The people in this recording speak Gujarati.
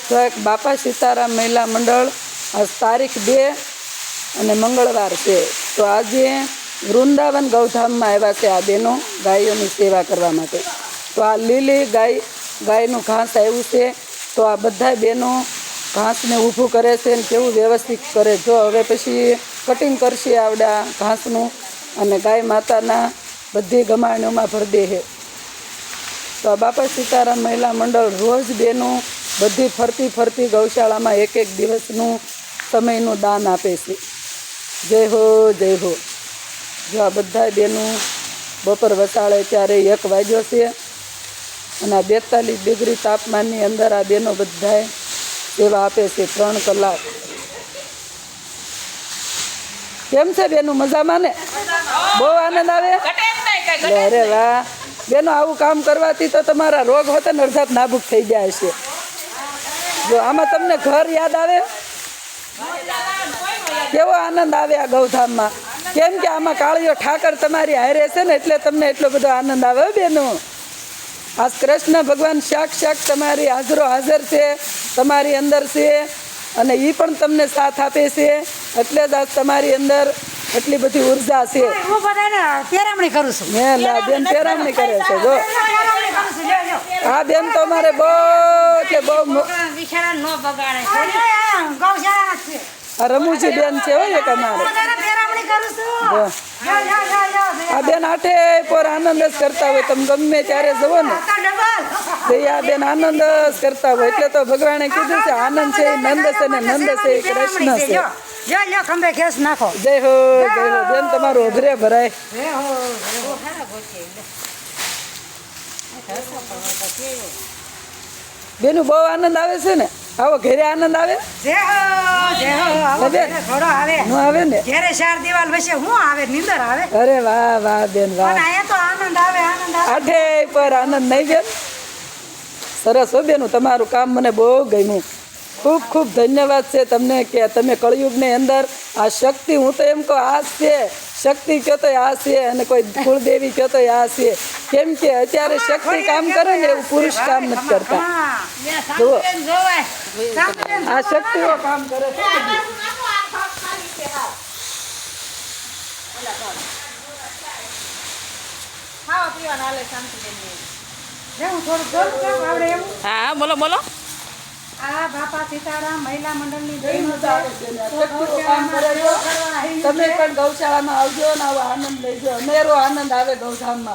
તો એક બાપા સીતારામ મહિલા મંડળ આજ તારીખ 2 અને મંગળવાર છે. તો આજે વૃંદાવન ગૌધામમાં આવ્યા છે આ બહેનો ગાયોની સેવા કરવા માટે. તો આ લીલી ગાયનું ઘાસ આવ્યું છે. તો આ બધા બહેનો ઘાસને ઊભું કરે છે ને કેવું વ્યવસ્થિત કરે. જો હવે પછી કટિંગ કરશે આવડા ઘાસનું અને ગાય માતાના બધી ગમાણીઓમાં ભરી દે છે. તો આ બાપા સીતારામ મહિલા મંડળ રોજ બહેનો બધી ફરતી ગૌશાળામાં એક દિવસનું સમયનું દાન આપે છે. જય હો જય હો. જો આ બધા બહેનો બપોર વસાળે ત્યારે 1 વાગ્યો છે અને આ 42 ડિગ્રી તાપમાનની અંદર આ બહેનો બધાએ સેવા આપે છે 3 કલાક. કેમ છે બેનું? મજામાં ને? બહુ આનંદ આવે? અરે વાહ બેનો, આવું કામ કરવાથી તો તમારા રોગ હોતે ને અડધા નાબૂદ થઈ જાય છે. જો આમાં તમને ઘર યાદ આવે? કેવો આનંદ આવે આ ગૌધામમાં. કેમ કે આમાં કાળીઓ ઠાકર તમારી હારે છે ને એટલે તમને એટલો બધો આનંદ આવે બેનો. આ કૃષ્ણ ભગવાન સાક્ષાત તમારી હાજર છે, તમારી અંદર છે અને એ પણ તમને સાથ આપે છે. એટલે જ આજ તમારી અંદર એટલી બધી ઉર્જા છે. હું બધાને તેરામણી કરું છું. મેં બેન તેરામણી કરે છે. જો આ બેન તો અમારે બહુ એટલે બહુ આ રમૂજી બેન છે હોય એક અમારે. આ બેન આઠે પર આનંદ જ કરતા હોય. તમે ગમે ત્યારે જવો ને તો આ બેન આનંદ જ કરતા હોય. એટલે તો ભગવાને કીધું છે આનંદ છે એ નંદ છે ને નંદ છે એ કૃષ્ણ છે. જય ખંભે ખેસ નાખો. જય હો બેન, તમારું અઘરે ભરાય. બેનું બહુ આનંદ આવે છે ને? આવો ઘરે આનંદ આવે? ન આવે ને? ઘરે 4 દિવાલ વચ્ચે હું આવે નીંદર આવે. અરે વાહ વાહ બેન વાહ. અહીંયા તો આનંદ આવે. આઠે પર આનંદ નહીં બેન? સરસ હો બેનું, તમારું કામ મને બહુ ગમ્યું. ખૂબ ખૂબ ધન્યવાદ છે તમને કે તમે કળયુગની અંદર આ શક્તિ, હું તો એમ કહું આ છે શક્તિ, કહો તો આ છે અને કોઈ કુળદેવી કહો તો આ છે. કેમ કે અત્યારે શક્તિ કામ કરે ને એવું પુરુષ કામ નથી કરતા. જુઓ આ શક્તિઓ કામ કરે છે. હા બોલો બોલો. આ બાપા સીતારામ મહિલા મંડળની તમે પણ ગૌશાળામાં આવજો ને આવો આનંદ લઈજો. અનેરો આનંદ આવે ગૌધામમાં.